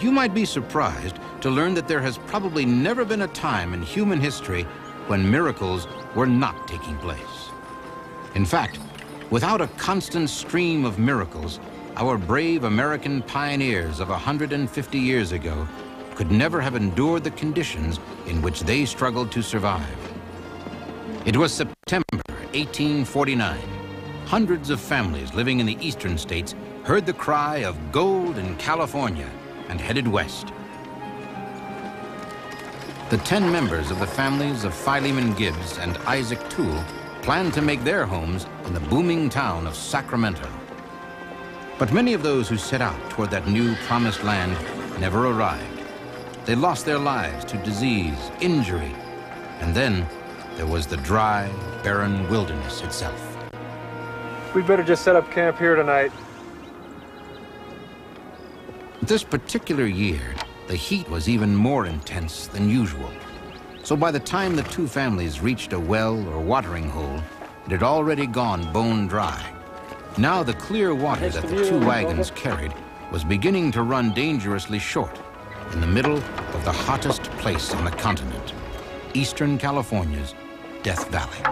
you might be surprised to learn that there has probably never been a time in human history when miracles were not taking place. In fact, without a constant stream of miracles, our brave American pioneers of 150 years ago could never have endured the conditions in which they struggled to survive. It was September 1849. Hundreds of families living in the eastern states heard the cry of gold in California and headed west. The 10 members of the families of Philemon Gibbs and Isaac Toole planned to make their homes in the booming town of Sacramento. But many of those who set out toward that new promised land never arrived. They lost their lives to disease, injury, and then there was the dry, barren wilderness itself. We'd better just set up camp here tonight. This particular year, the heat was even more intense than usual. So by the time the two families reached a well or watering hole, it had already gone bone dry. Now the clear water that the two wagons carried was beginning to run dangerously short in the middle of the hottest place on the continent, Eastern California's Death Valley.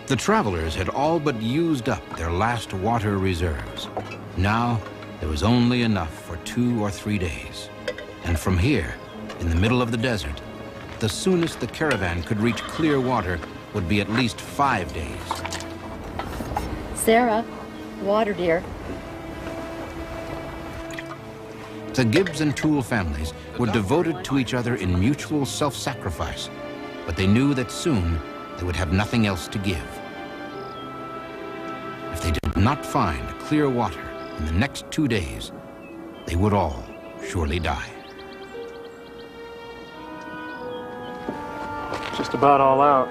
The travelers had all but used up their last water reserves. Now there was only enough for 2 or 3 days. And from here, in the middle of the desert, the soonest the caravan could reach clear water would be at least 5 days. Sarah, water, dear. The Gibbs and Toole families were devoted to each other in mutual self-sacrifice, but they knew that soon they would have nothing else to give. If they did not find clear water in the next 2 days, they would all surely die. Just about all out.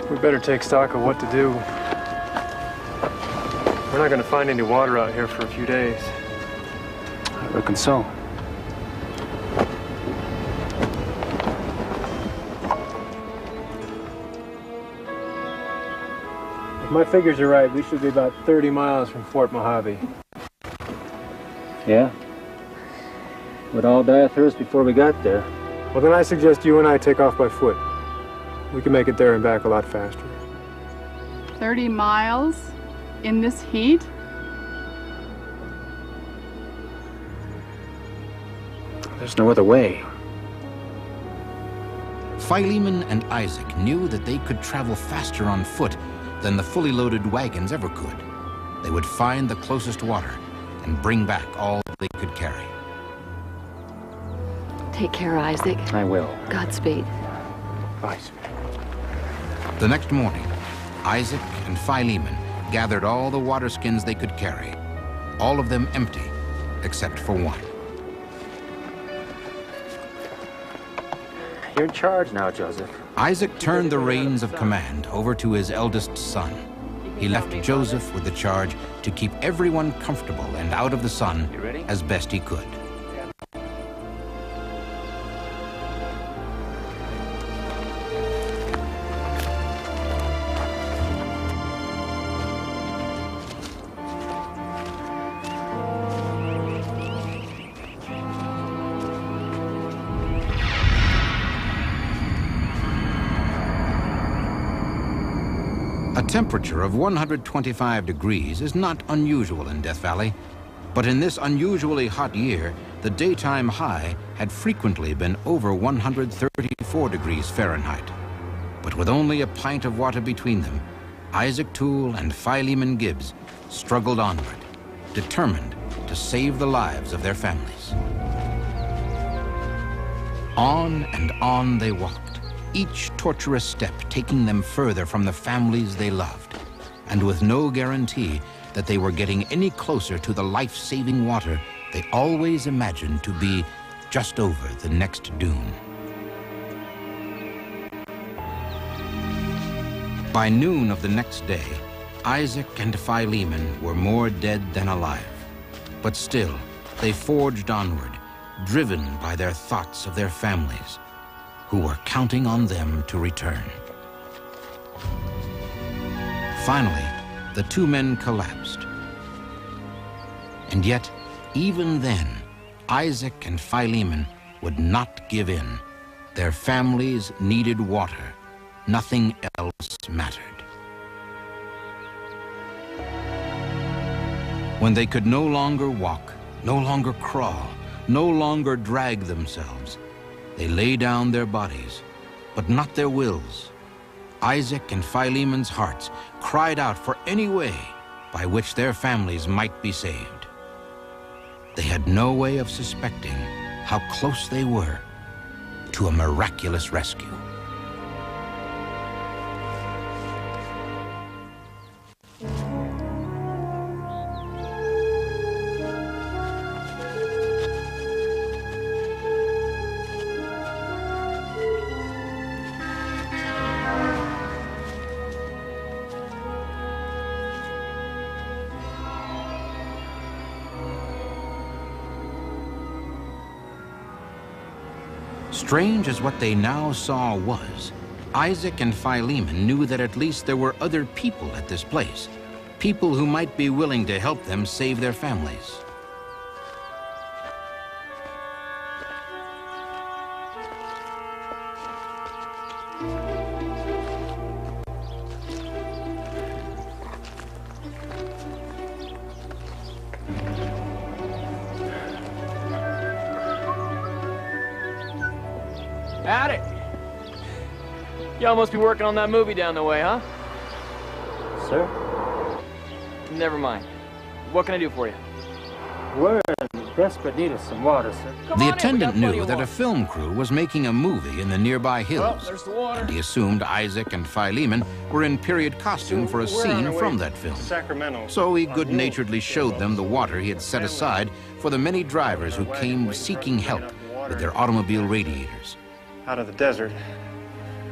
We better take stock of what to do. We're not going to find any water out here for a few days. I reckon so. If my figures are right, we should be about 30 miles from Fort Mojave. Yeah? We'd all die of thirst before we got there. Well, then I suggest you and I take off by foot. We can make it there and back a lot faster. 30 miles in this heat? There's no other way. Philemon and Isaac knew that they could travel faster on foot than the fully loaded wagons ever could. They would find the closest water and bring back all they could carry. Take care, Isaac. I will. Godspeed. Bye. The next morning, Isaac and Philemon gathered all the water skins they could carry, all of them empty, except for one. You're in charge now, Joseph. Isaac turned the reins of command over to his eldest son. He left Joseph with the charge to keep everyone comfortable and out of the sun as best he could. A temperature of 125 degrees is not unusual in Death Valley, but in this unusually hot year, the daytime high had frequently been over 134 degrees Fahrenheit. But with only a pint of water between them, Isaac Toole and Philemon Gibbs struggled onward, determined to save the lives of their families. On and on they walked, each torturous step taking them further from the families they loved, and with no guarantee that they were getting any closer to the life-saving water they always imagined to be just over the next dune. By noon of the next day, Isaac and Philemon were more dead than alive. But still, they forged onward, driven by their thoughts of their families, who were counting on them to return. Finally, the two men collapsed, And yet, even then, Isaac and Philemon would not give in. Their families needed water. Nothing else mattered. When they could no longer walk, no longer crawl, no longer drag themselves, they lay down their bodies, but not their wills. Isaac and Philemon's hearts cried out for any way by which their families might be saved. They had no way of suspecting how close they were to a miraculous rescue. Strange as what they now saw was, Isaac and Philemon knew that at least there were other people at this place, people who might be willing to help them save their families. Howdy. Y'all must be working on that movie down the way, huh? Sir? Never mind. What can I do for you? We're in desperate need of some water, sir. The attendant knew that a film crew was making a movie in the nearby Well, hills, there's the water. and he assumed Isaac and Philemon were in period costume for a scene from that film. Sacramento. So he good-naturedly showed them the water he had set aside for the many drivers who came seeking help with their automobile radiators. Out of the desert.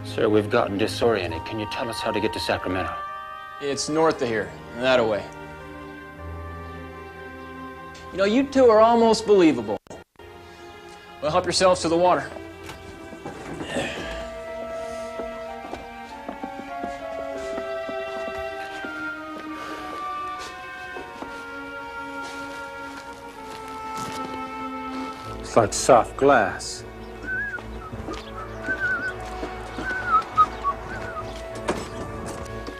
Sir, we've gotten disoriented. Can you tell us how to get to Sacramento? It's north of here, that-a-way. You know, you two are almost believable. Well, help yourselves to the water. It's like soft glass.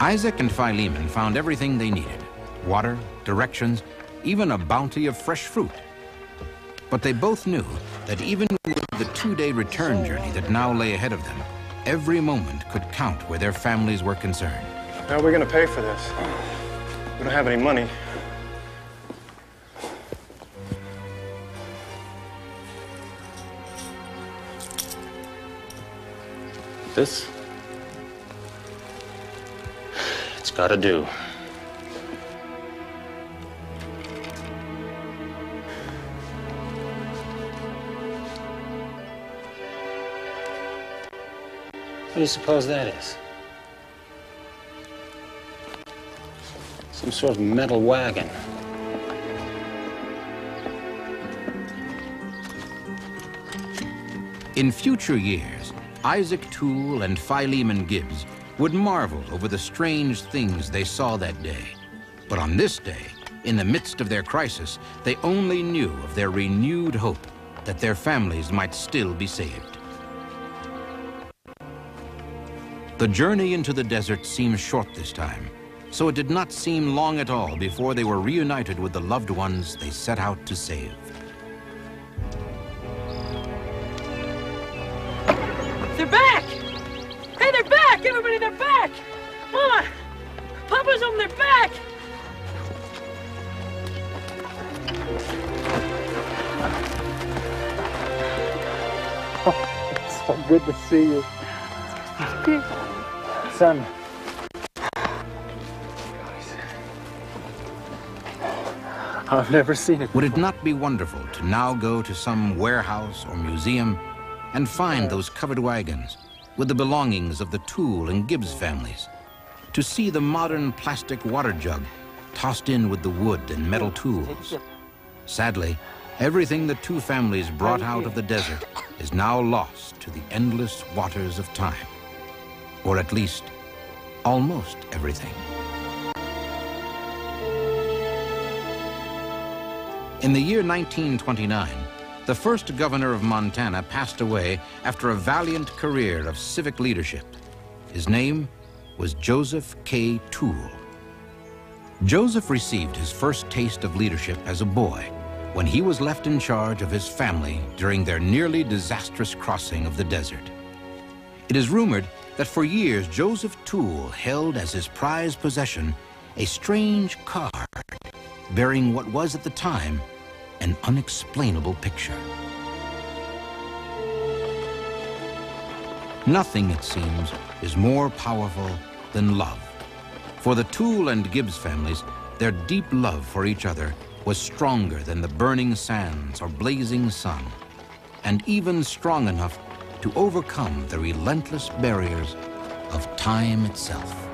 Isaac and Philemon found everything they needed: water, directions, even a bounty of fresh fruit. But they both knew that even with the two-day return journey that now lay ahead of them, every moment could count where their families were concerned. How are we gonna pay for this? We don't have any money. This? It's gotta do. What do you suppose that is? Some sort of metal wagon. In future years, Isaac Toole and Philemon Gibbs would marvel over the strange things they saw that day. But on this day, in the midst of their crisis, they only knew of their renewed hope that their families might still be saved. The journey into the desert seemed short this time, so it did not seem long at all before they were reunited with the loved ones they set out to save. They're back! Hey, they're back! Everybody, they're back! Mama! Papa's home, they're back! It's so good to see you. Son. I've never seen it. Would it not be wonderful to now go to some warehouse or museum and find those covered wagons with the belongings of the Toole and Gibbs families? To see the modern plastic water jug tossed in with the wood and metal tools. Sadly, everything the two families brought out of the desert is now lost to the endless waters of time. Or at least, almost everything. In the year 1929, the first governor of Montana passed away after a valiant career of civic leadership. His name was Joseph K. Toole. Joseph received his first taste of leadership as a boy when he was left in charge of his family during their nearly disastrous crossing of the desert. It is rumored that for years Joseph Toole held as his prized possession a strange card bearing what was at the time an unexplainable picture. Nothing, it seems, is more powerful than love. For the Toole and Gibbs families, their deep love for each other was stronger than the burning sands or blazing sun, and even strong enough to overcome the relentless barriers of time itself.